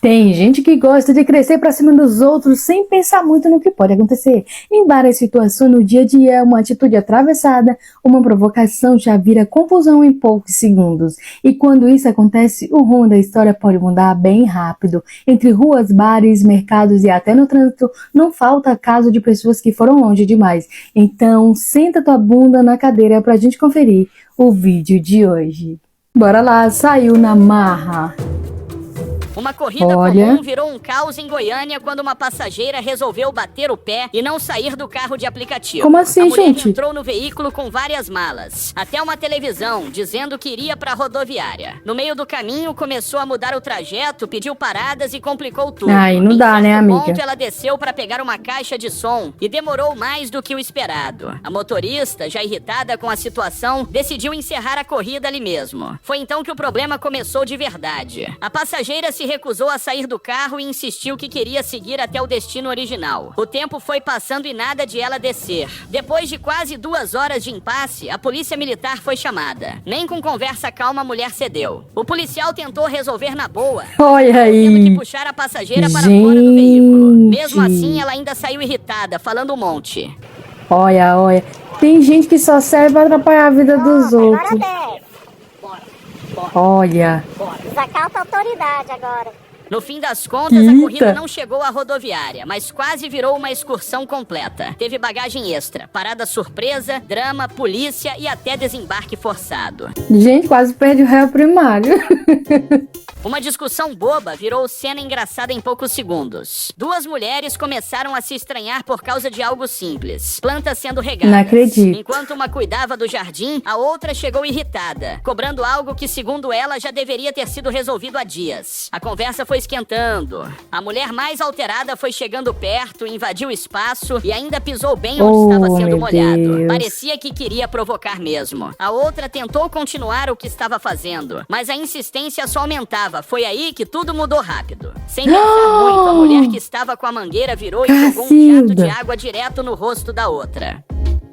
Tem gente que gosta de crescer pra cima dos outros sem pensar muito no que pode acontecer. Em várias situações no dia a dia, uma atitude atravessada, uma provocação já vira confusão em poucos segundos. E quando isso acontece, o rumo da história pode mudar bem rápido. Entre ruas, bares, mercados e até no trânsito, não falta caso de pessoas que foram longe demais. Então, senta tua bunda na cadeira pra gente conferir o vídeo de hoje. Bora lá, saiu na marra. Uma corrida comum virou um caos em Goiânia quando uma passageira resolveu bater o pé e não sair do carro de aplicativo. Como assim, a mulher gente? entrou no veículo com várias malas, até uma televisão, dizendo que iria para a rodoviária. No meio do caminho, começou a mudar o trajeto, pediu paradas e complicou tudo. Ai, não dá, né, amiga? Ponto, ela desceu para pegar uma caixa de som e demorou mais do que o esperado. A motorista, já irritada com a situação, decidiu encerrar a corrida ali mesmo. Foi então que o problema começou de verdade. A passageira se recusou a sair do carro e insistiu que queria seguir até o destino original. O tempo foi passando e nada de ela descer. Depois de quase 2 horas de impasse, a polícia militar foi chamada. Nem com conversa calma a mulher cedeu. O policial tentou resolver na boa. Olha aí. Tendo que puxar a passageira para fora do veículo. Mesmo assim, ela ainda saiu irritada, falando um monte. Olha. Tem gente que só serve pra atrapalhar a vida dos outros. Olha. Desacalta a autoridade agora. No fim das contas, a corrida não chegou à rodoviária, mas quase virou uma excursão completa. Teve bagagem extra, parada surpresa, drama, polícia e até desembarque forçado. Gente, quase perde o réu primário. Uma discussão boba virou cena engraçada em poucos segundos. 2 mulheres começaram a se estranhar por causa de algo simples. Plantas sendo regadas. Não acredito. Enquanto uma cuidava do jardim, a outra chegou irritada, cobrando algo que, segundo ela, já deveria ter sido resolvido há dias. A conversa foi esquentando. A mulher mais alterada foi chegando perto, invadiu o espaço e ainda pisou bem onde estava sendo molhado. Deus. Parecia que queria provocar mesmo. A outra tentou continuar o que estava fazendo, mas a insistência só aumentava. Foi aí que tudo mudou rápido. Sem pensar muito, a mulher que estava com a mangueira virou e jogou um jato de água direto no rosto da outra.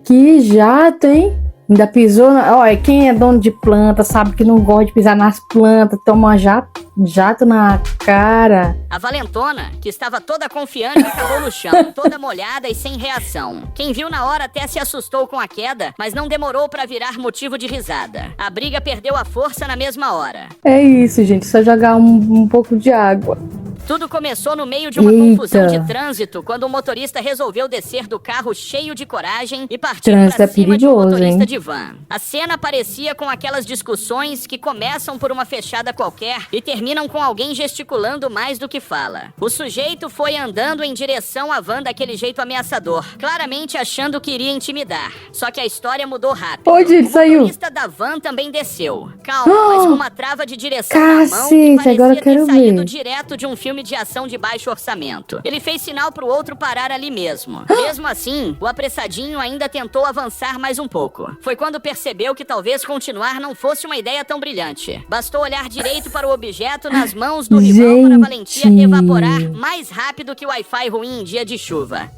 Que jato, hein? Ainda pisou. Olha, quem é dono de planta sabe que não gosta de pisar nas plantas. Toma jato na cara. A valentona, que estava toda confiante, acabou no chão, toda molhada e sem reação. Quem viu na hora até se assustou com a queda, mas não demorou pra virar motivo de risada. A briga perdeu a força na mesma hora. É isso, gente. Só jogar um pouco de água. Tudo começou no meio de uma confusão de trânsito, quando o motorista resolveu descer do carro cheio de coragem e partir pra cima de um motorista de van. A cena parecia com aquelas discussões que começam por uma fechada qualquer e terminam com alguém gesticulando mais do que fala. O sujeito foi andando em direção à van daquele jeito ameaçador, claramente achando que iria intimidar. Só que a história mudou rápido. Onde ele saiu? O motorista da van também desceu. Calma, mas com uma trava de direção na mão Cacete, que agora eu parecia quero ter saído ver. direto de um filme de ação de baixo orçamento. Ele fez sinal pro outro parar ali mesmo. Mesmo assim, o apressadinho ainda tentou avançar mais um pouco. Foi quando percebeu que talvez continuar não fosse uma ideia tão brilhante. Bastou olhar direito para o objeto nas mãos do rival para a valentia evaporar mais rápido que o Wi-Fi ruim em dia de chuva.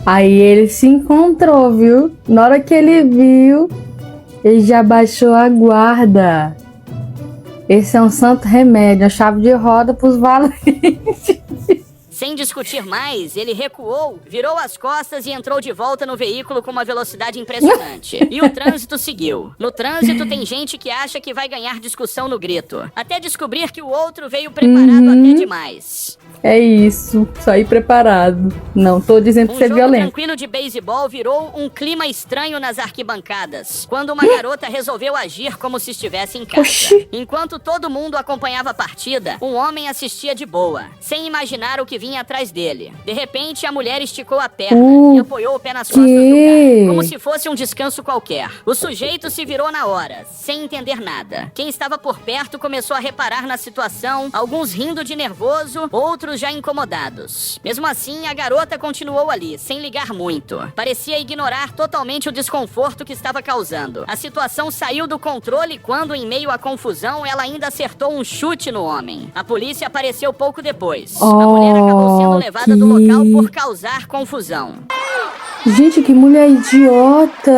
Aí ele se encontrou, viu? Na hora que ele viu, ele já baixou a guarda. Esse é um santo remédio, a chave de roda pros valentes. Sem discutir mais, ele recuou, virou as costas e entrou de volta no veículo com uma velocidade impressionante. E o trânsito seguiu. No trânsito tem gente que acha que vai ganhar discussão no grito, até descobrir que o outro veio preparado até demais. É isso, sair preparado. Não tô dizendo que você é violento. Um jogo tranquilo de beisebol virou um clima estranho nas arquibancadas, quando uma garota resolveu agir como se estivesse em casa. Oxi. Enquanto todo mundo acompanhava a partida, um homem assistia de boa, sem imaginar o que vinha atrás dele. De repente, a mulher esticou a perna e apoiou o pé nas costas do cara, como se fosse um descanso qualquer. O sujeito se virou na hora, sem entender nada. Quem estava por perto começou a reparar na situação, alguns rindo de nervoso, outros já incomodados. Mesmo assim, a garota continuou ali, sem ligar muito. Parecia ignorar totalmente o desconforto que estava causando. A situação saiu do controle quando, em meio à confusão, ela ainda acertou um chute no homem. A polícia apareceu pouco depois. A mulher acabou sendo levada do local por causar confusão. Gente, que mulher idiota!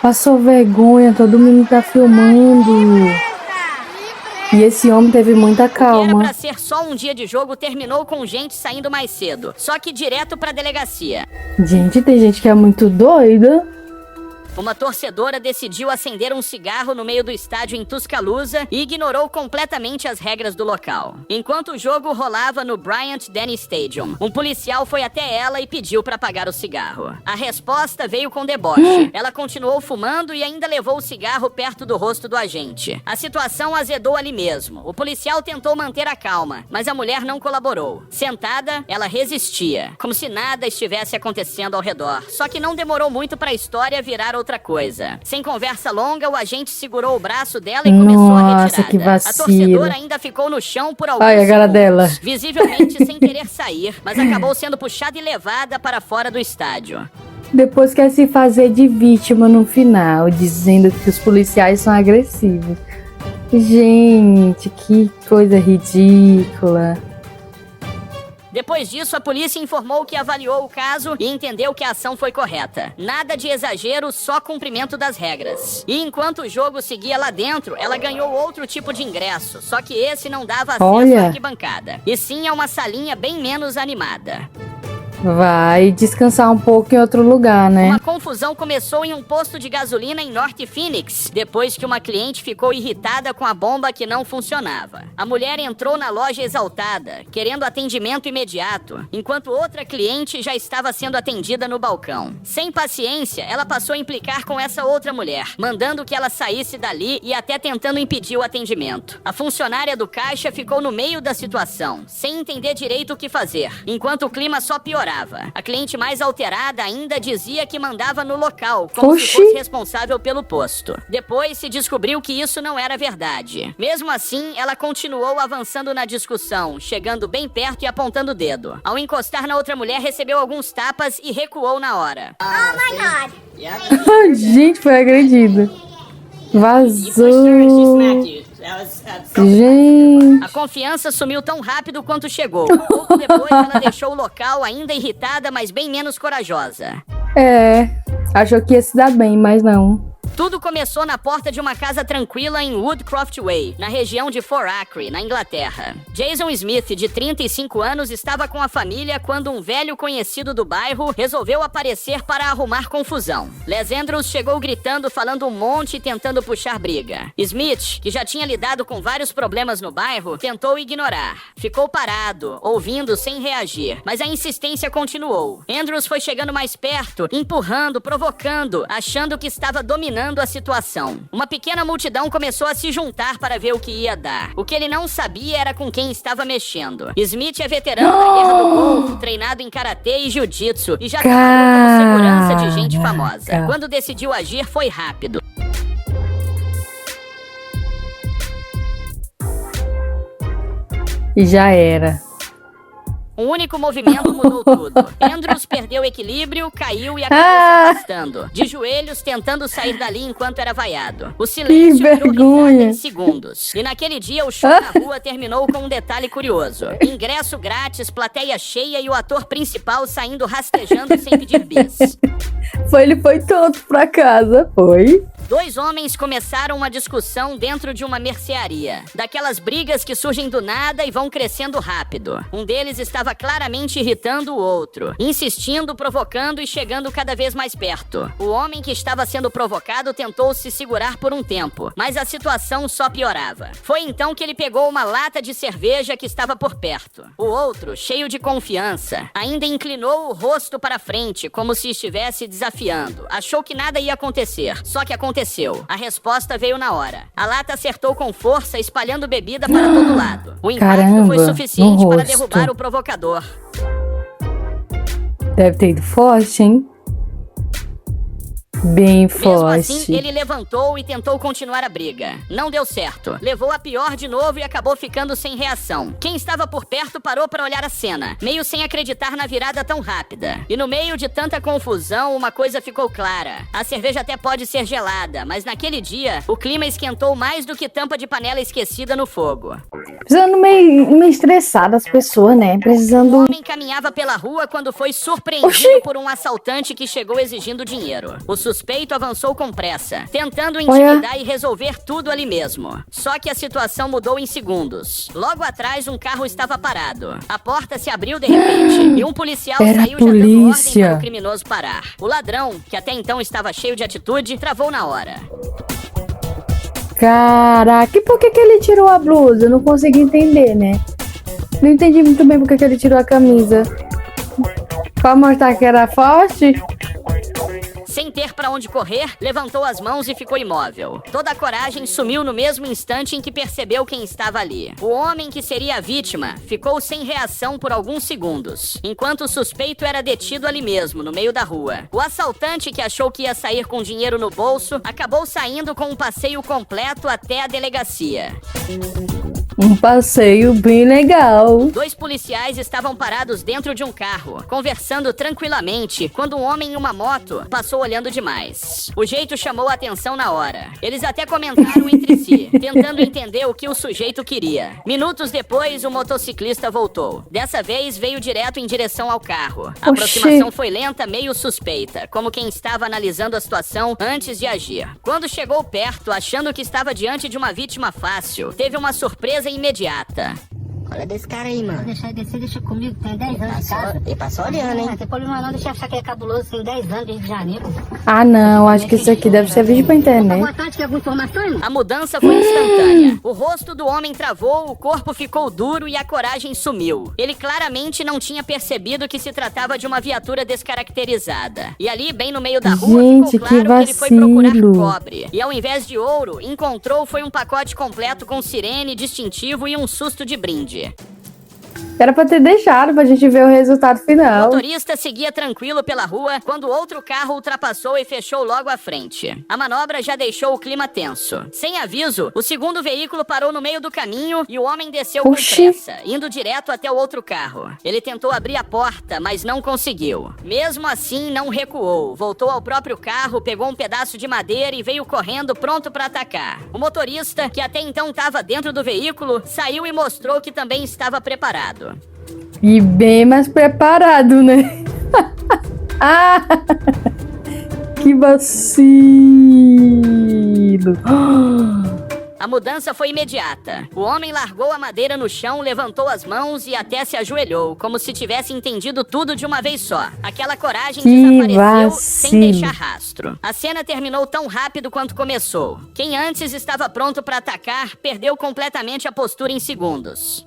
Passou vergonha, todo mundo tá filmando. E esse homem teve muita O que era calma. pra ser só um dia de jogo terminou com gente saindo mais cedo, só que direto pra delegacia. Gente, tem gente que é muito doida. Uma torcedora decidiu acender um cigarro no meio do estádio em Tuscaloosa e ignorou completamente as regras do local. Enquanto o jogo rolava no Bryant-Denny Stadium, um policial foi até ela e pediu pra apagar o cigarro. A resposta veio com deboche. Ela continuou fumando e ainda levou o cigarro perto do rosto do agente. A situação azedou ali mesmo. O policial tentou manter a calma, mas a mulher não colaborou. Sentada, ela resistia, como se nada estivesse acontecendo ao redor. Só que não demorou muito pra história virar outra coisa. Sem conversa longa, o agente segurou o braço dela e começou a retirada. Nossa, que vacilo. A torcedora ainda ficou no chão por alguns Ai, a cara segundos, dela. visivelmente sem querer sair, mas acabou sendo puxada e levada para fora do estádio. Depois quer se fazer de vítima no final, dizendo que os policiais são agressivos. Gente, que coisa ridícula. Depois disso, a polícia informou que avaliou o caso e entendeu que a ação foi correta. Nada de exagero, só cumprimento das regras. E enquanto o jogo seguia lá dentro, ela ganhou outro tipo de ingresso, só que esse não dava acesso Olha. à arquibancada, e sim a uma salinha bem menos animada. Vai descansar um pouco em outro lugar, né? Uma confusão começou em um posto de gasolina em North Phoenix, depois que uma cliente ficou irritada com a bomba que não funcionava. A mulher entrou na loja exaltada, querendo atendimento imediato, enquanto outra cliente já estava sendo atendida no balcão. Sem paciência, ela passou a implicar com essa outra mulher, mandando que ela saísse dali e até tentando impedir o atendimento. A funcionária do caixa ficou no meio da situação, sem entender direito o que fazer, enquanto o clima só piorava. A cliente mais alterada ainda dizia que mandava no local, como se fosse responsável pelo posto. Depois se descobriu que isso não era verdade. Mesmo assim, ela continuou avançando na discussão, chegando bem perto e apontando o dedo. Ao encostar na outra mulher, recebeu alguns tapas e recuou na hora. Oh my God. Gente, foi agredida. Vazou. Gente. A confiança sumiu tão rápido quanto chegou. Pouco depois, ela deixou o local ainda irritada, mas bem menos corajosa. É, achou que ia se dar bem, mas não. Tudo começou na porta de uma casa tranquila em Woodcroft Way, na região de Fort Acre, na Inglaterra. Jason Smith, de 35 anos, estava com a família quando um velho conhecido do bairro resolveu aparecer para arrumar confusão. Les Andrews chegou gritando, falando um monte e tentando puxar briga. Smith, que já tinha lidado com vários problemas no bairro, tentou ignorar. Ficou parado, ouvindo sem reagir, mas a insistência continuou. Andrews foi chegando mais perto, empurrando, provocando, achando que estava dominando a situação. Uma pequena multidão começou a se juntar para ver o que ia dar. O que ele não sabia era com quem estava mexendo. Smith é veterano da Guerra do Golfo, treinado em karatê e jiu-jitsu e já trabalhou como segurança de gente famosa. Quando decidiu agir, foi rápido. E já era. Um único movimento mudou tudo. Andrews perdeu o equilíbrio, caiu e acabou se afastando. De joelhos, tentando sair dali enquanto era vaiado. O silêncio virou risada em segundos. E naquele dia, o show na rua terminou com um detalhe curioso. Ingresso grátis, plateia cheia e o ator principal saindo rastejando sem pedir bis. Ele foi tonto pra casa, foi. Dois homens começaram uma discussão dentro de uma mercearia. Daquelas brigas que surgem do nada e vão crescendo rápido. Um deles estava claramente irritando o outro, insistindo, provocando e chegando cada vez mais perto. O homem que estava sendo provocado tentou se segurar por um tempo, mas a situação só piorava. Foi então que ele pegou uma lata de cerveja que estava por perto. O outro, cheio de confiança, ainda inclinou o rosto para frente, como se estivesse desafiando. Achou que nada ia acontecer, só que aconteceu. A resposta veio na hora. A lata acertou com força, espalhando bebida para todo lado. O impacto foi suficiente para derrubar o provocador. Deve ter ido forte, hein? Bem forte. Mesmo assim, ele levantou e tentou continuar a briga. Não deu certo. Levou a pior de novo e acabou ficando sem reação. Quem estava por perto parou para olhar a cena, meio sem acreditar na virada tão rápida. E no meio de tanta confusão, uma coisa ficou clara. A cerveja até pode ser gelada, mas naquele dia, o clima esquentou mais do que tampa de panela esquecida no fogo. Precisando meio estressada as pessoas, né? Precisando... O homem caminhava pela rua quando foi surpreendido por um assaltante que chegou exigindo dinheiro. O suspeito avançou com pressa, tentando intimidar e resolver tudo ali mesmo. Só que a situação mudou em segundos. Logo atrás, um carro estava parado. A porta se abriu de repente e um policial saiu já dando ordem para o criminoso parar. O ladrão, que até então estava cheio de atitude, travou na hora. Caraca, e por que ele tirou a blusa? Eu não consegui entender, né? Não entendi muito bem por que ele tirou a camisa. Pra mostrar que era forte? Sem ter pra onde correr, levantou as mãos e ficou imóvel. Toda a coragem sumiu no mesmo instante em que percebeu quem estava ali. O homem que seria a vítima ficou sem reação por alguns segundos, enquanto o suspeito era detido ali mesmo, no meio da rua. O assaltante, que achou que ia sair com dinheiro no bolso, acabou saindo com um passeio completo até a delegacia. Um passeio bem legal. 2 policiais estavam parados dentro de um carro, conversando tranquilamente, quando um homem em uma moto passou olhando demais. O jeito chamou a atenção na hora. Eles até comentaram entre si, tentando entender o que o sujeito queria. Minutos depois, o motociclista voltou. Dessa vez, veio direto em direção ao carro. A aproximação foi lenta, meio suspeita, como quem estava analisando a situação antes de agir. Quando chegou perto, achando que estava diante de uma vítima fácil, teve uma surpresa imediata. Olha desse cara aí, mano. Deixa ele descer, deixa comigo, tem 10 anos de casa. Ele passou olhando, hein? Não tem problema não, deixa eu achar que é cabuloso, tem 10 anos desde janeiro. Ah, não, acho que isso aqui deve ser vídeo pra internet. Boa tarde, quer alguma informação, irmão? A mudança foi instantânea. O rosto do homem travou, o corpo ficou duro e a coragem sumiu. Ele claramente não tinha percebido que se tratava de uma viatura descaracterizada. E ali, bem no meio da rua, ficou claro que ele foi procurar cobre. E ao invés de ouro, encontrou foi um pacote completo com sirene, distintivo e um susto de brinde. Era pra ter deixado pra gente ver o resultado O final. motorista seguia tranquilo pela rua quando outro carro ultrapassou e fechou logo à frente. A manobra já deixou o clima tenso. Sem aviso, o segundo veículo parou no meio do caminho e o homem desceu com pressa, indo direto até o outro carro. Ele tentou abrir a porta, mas não conseguiu. Mesmo assim, não recuou. Voltou ao próprio carro, pegou um pedaço de madeira e veio correndo pronto para atacar. O motorista, que até então estava dentro do veículo, saiu e mostrou que também estava preparado. E bem mais preparado, né? Ah, que vacilo. A mudança foi imediata. O homem largou a madeira no chão, levantou as mãos e até se ajoelhou, como se tivesse entendido tudo de uma vez só. Aquela coragem desapareceu sem deixar rastro. A cena terminou tão rápido quanto começou. Quem antes estava pronto para atacar, perdeu completamente a postura em segundos.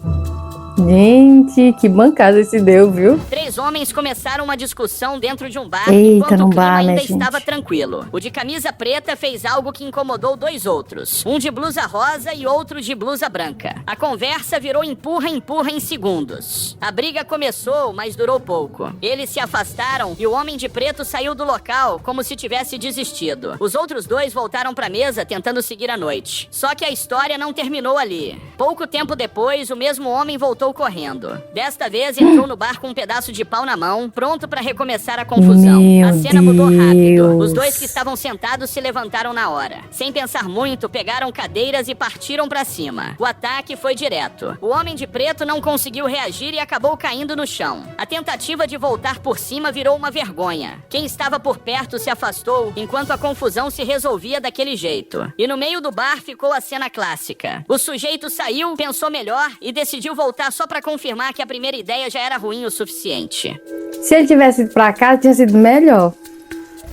Gente, que bancada esse deu, viu? 3 homens começaram uma discussão dentro de um bar, Eita, enquanto o clima ainda né, estava tranquilo. O de camisa preta fez algo que incomodou 2 outros. Um de blusa rosa e outro de blusa branca. A conversa virou empurra-empurra em segundos. A briga começou, mas durou pouco. Eles se afastaram e o homem de preto saiu do local como se tivesse desistido. Os outros 2 voltaram pra mesa tentando seguir a noite. Só que a história não terminou ali. Pouco tempo depois, o mesmo homem voltou correndo. Desta vez, entrou no bar com um pedaço de pau na mão, pronto pra recomeçar a confusão. A cena mudou rápido. Os 2 que estavam sentados se levantaram na hora. Sem pensar muito, pegaram cadeiras e partiram pra cima. O ataque foi direto. O homem de preto não conseguiu reagir e acabou caindo no chão. A tentativa de voltar por cima virou uma vergonha. Quem estava por perto se afastou, enquanto a confusão se resolvia daquele jeito. E no meio do bar ficou a cena clássica. O sujeito saiu, pensou melhor e decidiu voltar só pra confirmar que a primeira ideia já era ruim o suficiente. Se ele tivesse ido pra casa, tinha sido melhor.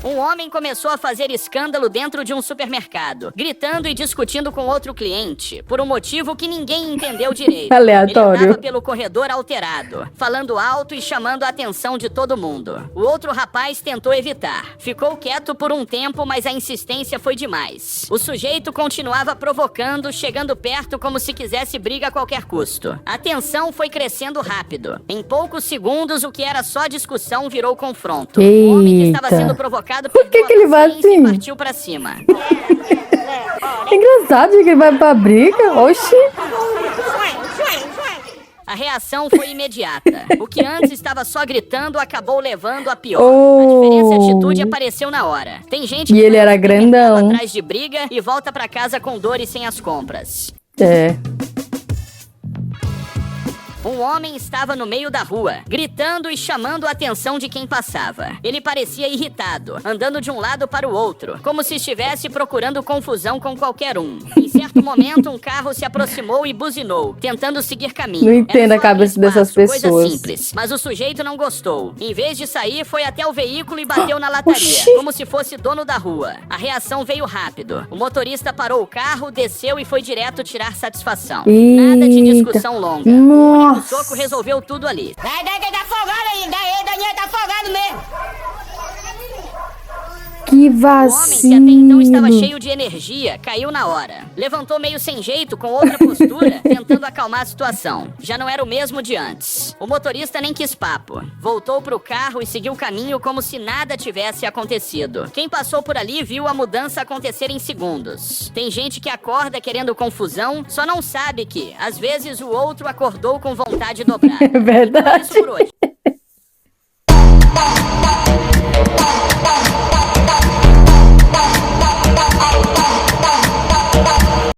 Um homem começou a fazer escândalo dentro de um supermercado, gritando e discutindo com outro cliente, por um motivo que ninguém entendeu direito. Aleatório. Ele andava pelo corredor alterado, falando alto e chamando a atenção de todo mundo. O outro rapaz tentou evitar. Ficou quieto por um tempo, mas a insistência foi demais. O sujeito continuava provocando, chegando perto como se quisesse briga a qualquer custo. A tensão foi crescendo rápido. Em poucos segundos, o que era só discussão virou confronto. Eita. O homem que estava sendo provocado por que ele vai assim? E partiu pra cima. É engraçado que ele vai pra briga. Oxi. A reação foi imediata. O que antes estava só gritando acabou levando a pior. Oh. A diferença de atitude apareceu na hora. Tem gente que ele era grandão atrás de briga e volta pra casa com dor e sem as compras. É. Um homem estava no meio da rua, gritando e chamando a atenção de quem passava. Ele parecia irritado, andando de um lado para o outro, como se estivesse procurando confusão com qualquer um. Em certo momento, um carro se aproximou e buzinou, tentando seguir caminho. Não entendo a cabeça dessas pessoas. Coisa simples, mas o sujeito não gostou. Em vez de sair, foi até o veículo e bateu na lataria, Oxi. como se fosse dono da rua. A reação veio rápido. O motorista parou o carro, desceu e foi direto tirar satisfação. Nada de discussão longa. Nossa. O soco resolveu tudo ali. Vai, que tá afogado aí. Daí, Daniel tá afogado mesmo. Que O homem, que até então estava vacilo. cheio de energia, caiu na hora. Levantou meio sem jeito, com outra postura, tentando acalmar a situação. Já não era o mesmo de antes. O motorista nem quis papo. Voltou pro carro e seguiu o caminho como se nada tivesse acontecido. Quem passou por ali viu a mudança acontecer em segundos. Tem gente que acorda querendo confusão, só não sabe que, às vezes, o outro acordou com vontade dobrada. É verdade. Isso por hoje.